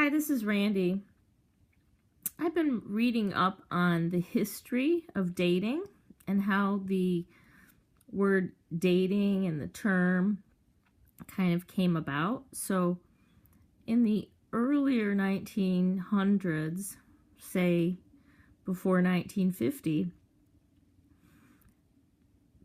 Hi, this is Randy. I've been reading up on the history of dating and how the word dating and the term kind of came about. So in the earlier 1900s, say before 1950,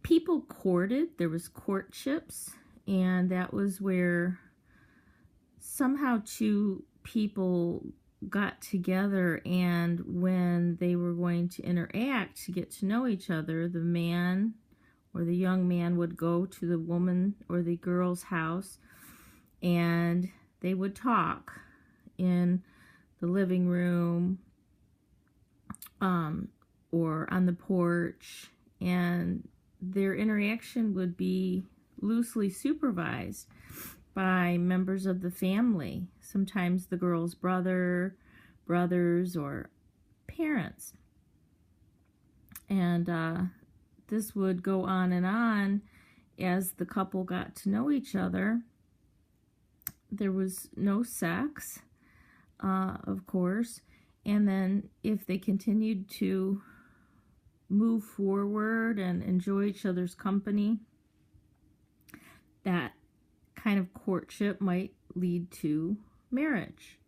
people courted. There was courtships, and that was where somehow two people got together, and when they were going to interact to get to know each other, the man or the young man would go to the woman or the girl's house, and they would talk in the living room or on the porch, and their interaction would be loosely supervised by members of the family, sometimes the girl's brothers, or parents. And this would go on and on as the couple got to know each other. There was no sex, of course, and then if they continued to move forward and enjoy each other's company, that kind of courtship might lead to marriage.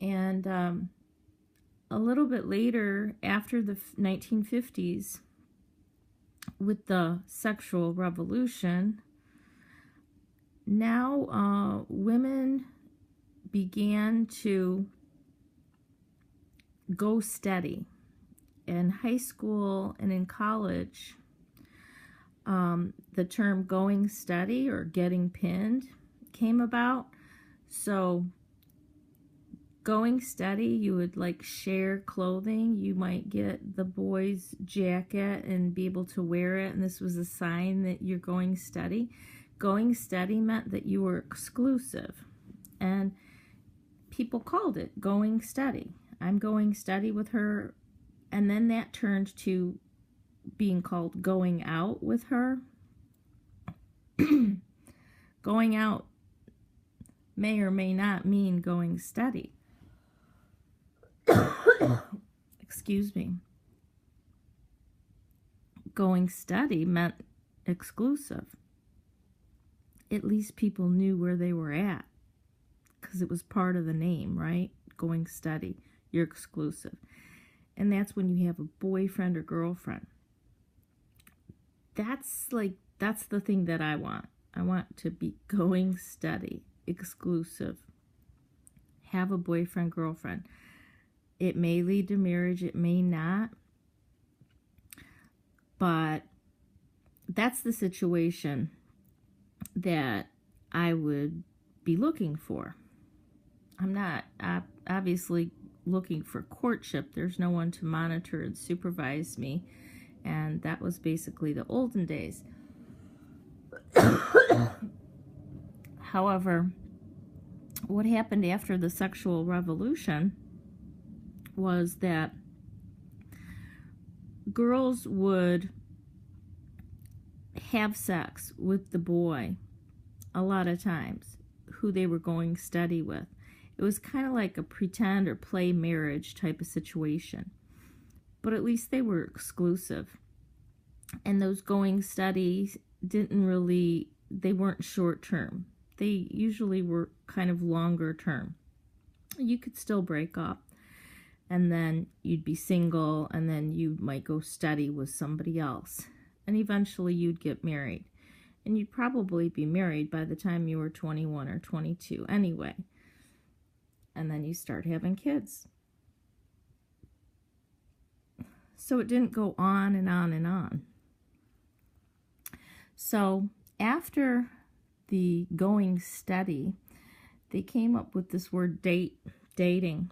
And a little bit later, after the 1950s, with the sexual revolution, now women began to go steady. In high school and in college, the term going steady or getting pinned came about. So going steady, you would like share clothing. You might get the boy's jacket and be able to wear it, and this was a sign that you're going steady. Going steady meant that you were exclusive, and people called it going steady. I'm going steady with her. And then that turned to being called going out with her. Going out may or may not mean going steady. Excuse me. Going steady meant exclusive. At least people knew where they were at, because it was part of the name, right? Going steady. You're exclusive. And that's when you have a boyfriend or girlfriend. That's the thing that I want. I want to be going steady, exclusive. Have a boyfriend, girlfriend. It may lead to marriage, it may not. But that's the situation that I would be looking for. I'm not obviously looking for courtship. There's no one to monitor and supervise me, and that was basically the olden days. However, what happened after the sexual revolution was that girls would have sex with the boy a lot of times who they were going steady with. It was kind of like a pretend or play marriage type of situation. But at least they were exclusive. And those going steady they weren't short term. They usually were kind of longer term. You could still break up, and then you'd be single, and then you might go steady with somebody else. And eventually you'd get married. And you'd probably be married by the time you were 21 or 22 anyway. And then you start having kids. So it didn't go on and on and on. So after the going steady, they came up with this word dating.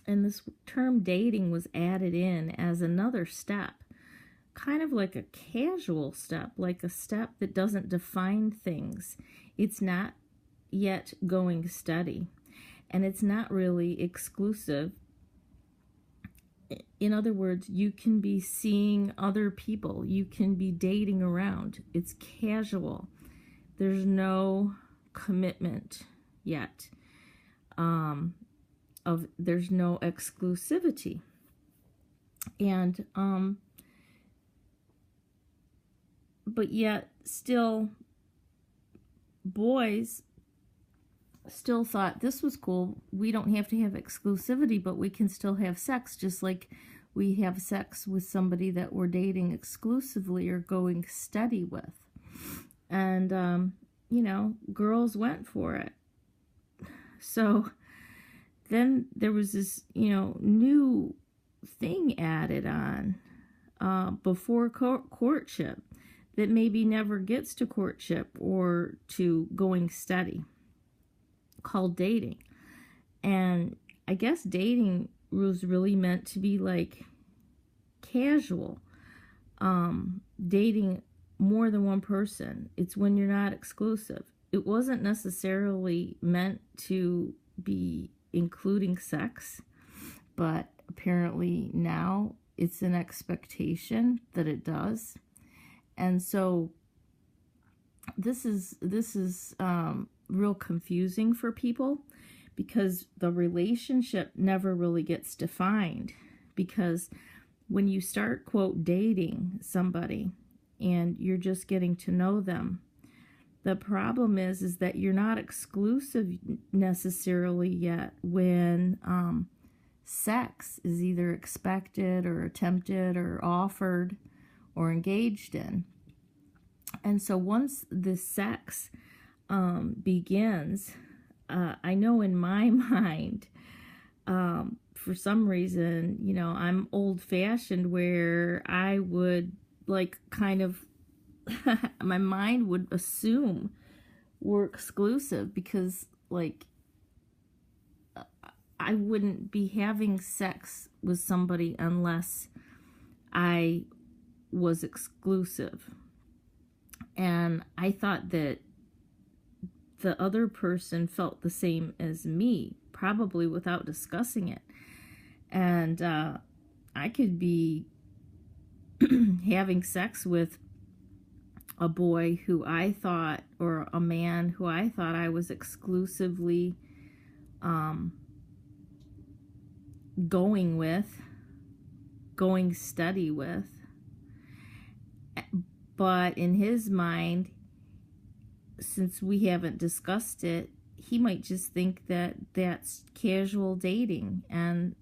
And this term dating was added in as another step, kind of like a casual step, like a step that doesn't define things. It's not yet going steady. And it's not really exclusive. In other words, you can be seeing other people. You can be dating around. It's casual. There's no commitment yet. of there's no exclusivity. And but yet still boys still thought this was cool. We don't have to have exclusivity, but we can still have sex, just like we have sex with somebody that we're dating exclusively or going steady with. And you know, girls went for it. So then there was this, you know, new thing added on before courtship that maybe never gets to courtship or to going steady, called dating. And I guess dating was really meant to be like casual, dating more than one person. It's when you're not exclusive. It wasn't necessarily meant to be including sex, but apparently now it's an expectation that it does. And so this is real confusing for people, because the relationship never really gets defined. Because when you start, quote, dating somebody and you're just getting to know them, the problem is that you're not exclusive necessarily yet when sex is either expected or attempted or offered or engaged in. And so once the sex begins, I know in my mind, for some reason, you know, I'm old-fashioned where I would like kind of my mind would assume we're exclusive, because like I wouldn't be having sex with somebody unless I was exclusive. And I thought that the other person felt the same as me, probably without discussing it. And I could be having sex with a boy who I thought, or a man who I thought I was exclusively going steady with. But in his mind, since we haven't discussed it, he might just think that that's casual dating. And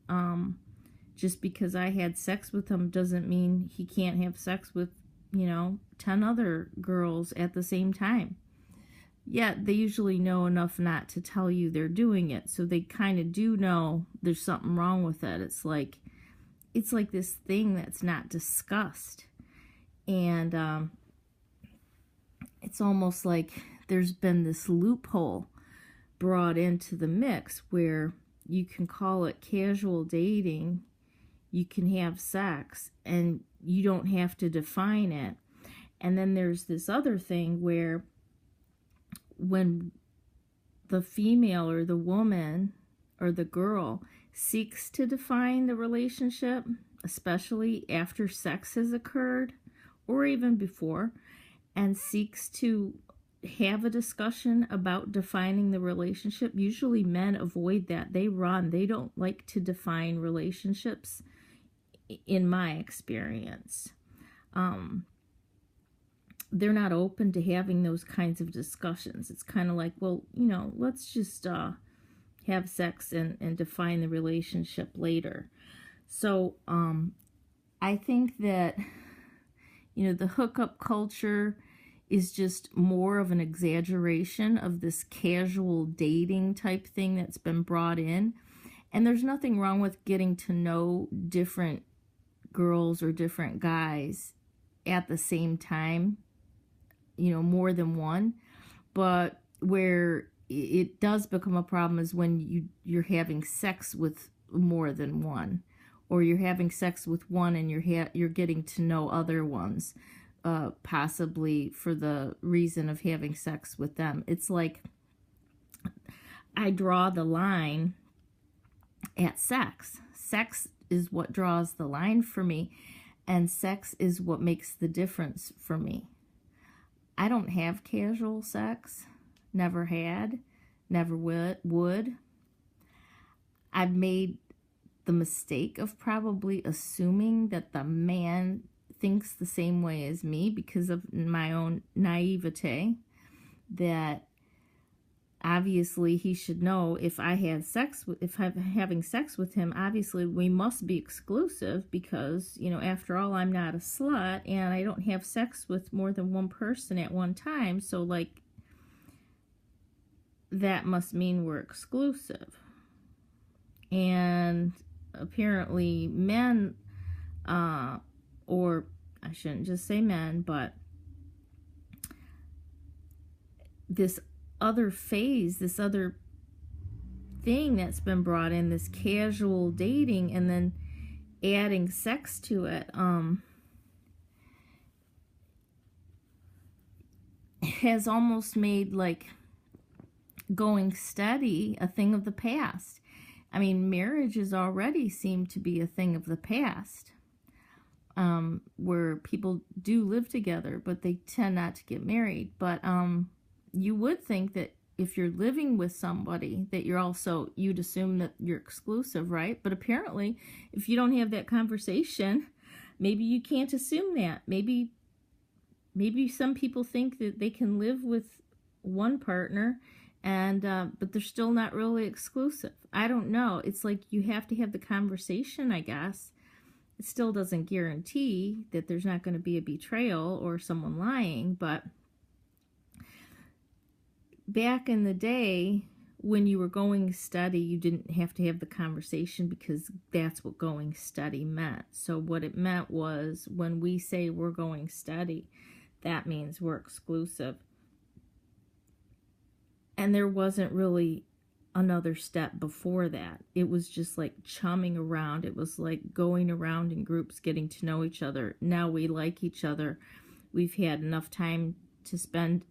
just because I had sex with him doesn't mean he can't have sex with, you know, 10 other girls at the same time. Yet they usually know enough not to tell you they're doing it, so they kind of do know there's something wrong with it. It's like this thing that's not discussed. And it's almost like there's been this loophole brought into the mix where you can call it casual dating, you can have sex, and you don't have to define it. And then there's this other thing where when the female or the woman or the girl seeks to define the relationship, especially after sex has occurred or even before, and seeks to have a discussion about defining the relationship, usually men avoid that. They run. They don't like to define relationships, in my experience. They're not open to having those kinds of discussions. It's kind of like, well, you know, let's just have sex and define the relationship later. So I think that, you know, the hookup culture is just more of an exaggeration of this casual dating type thing that's been brought in. And there's nothing wrong with getting to know different girls or different guys at the same time, you know, more than one. But where it does become a problem is when you're having sex with more than one, or you're having sex with one and you're getting to know other ones, possibly for the reason of having sex with them. It's like I draw the line at sex. Sex is what draws the line for me, and sex is what makes the difference for me. I don't have casual sex, never had, never would. I've made the mistake of probably assuming that the man thinks the same way as me because of my own naivete, that obviously he should know if I'm having sex with him, obviously we must be exclusive because, after all, I'm not a slut and I don't have sex with more than one person at one time. So like, that must mean we're exclusive. And apparently men, or I shouldn't just say men, but this other phase, this other thing that's been brought in, this casual dating and then adding sex to it, has almost made like going steady a thing of the past. I mean, marriages already seem to be a thing of the past, where people do live together, but they tend not to get married. But you would think that if you're living with somebody, that you'd assume that you're exclusive, right? But apparently, if you don't have that conversation, maybe you can't assume that. Maybe some people think that they can live with one partner, and but they're still not really exclusive. I don't know. It's like you have to have the conversation, I guess. It still doesn't guarantee that there's not going to be a betrayal or someone lying, but back in the day, when you were going steady, you didn't have to have the conversation because that's what going steady meant. So what it meant was, when we say we're going steady, that means we're exclusive. And there wasn't really another step before that. It was just like chumming around. It was like going around in groups, getting to know each other. Now we like each other. We've had enough time to spend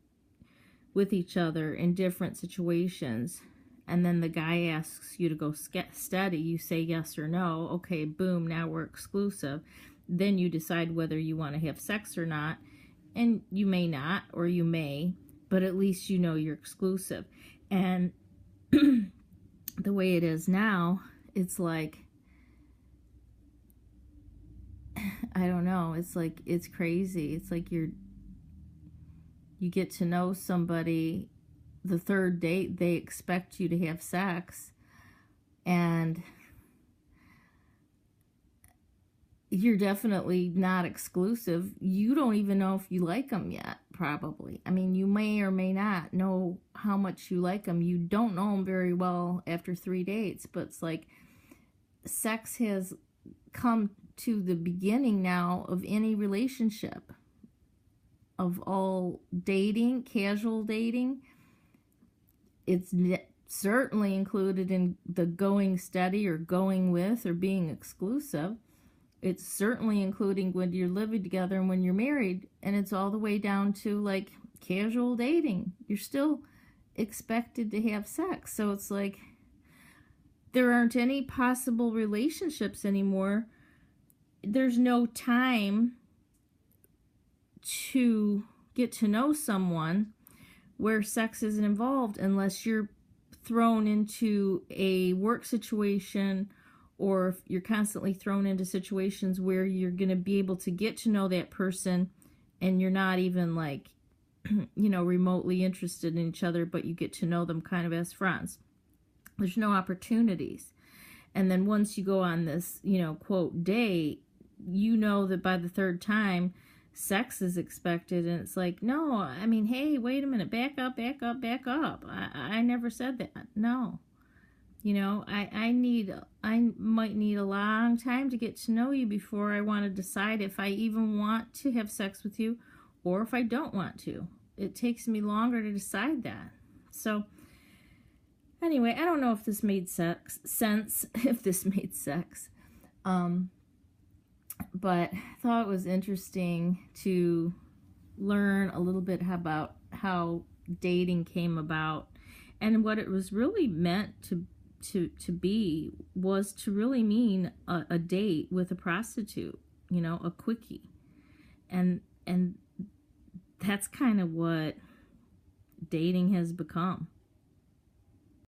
with each other in different situations, and then the guy asks you to go steady, you say yes or no, okay, boom, now we're exclusive. Then you decide whether you want to have sex or not, and you may not, or you may, but at least you know you're exclusive. And the way it is now, it's like, I don't know, it's like, it's crazy. It's like you get to know somebody, the third date, they expect you to have sex, and you're definitely not exclusive. You don't even know if you like them yet, probably. I mean, you may or may not know how much you like them. You don't know them very well after 3 dates, but it's like sex has come to the beginning now of any relationship. Of all dating, casual dating, it's certainly included in the going steady or going with or being exclusive. It's certainly including when you're living together and when you're married, and it's all the way down to like casual dating. You're still expected to have sex. So it's like there aren't any possible relationships anymore. There's no time to get to know someone where sex isn't involved, unless you're thrown into a work situation, or if you're constantly thrown into situations where you're going to be able to get to know that person and you're not even like, remotely interested in each other, but you get to know them kind of as friends. There's no opportunities. And then once you go on this, quote, date, that by the third time, sex is expected, and it's like, no, I mean, hey, wait a minute, back up. I never said that. No. I might need a long time to get to know you before I want to decide if I even want to have sex with you or if I don't want to. It takes me longer to decide that. So anyway, I don't know if this made sense, but I thought it was interesting to learn a little bit about how dating came about, and what it was really meant to be was to really mean a date with a prostitute, a quickie, and that's kind of what dating has become.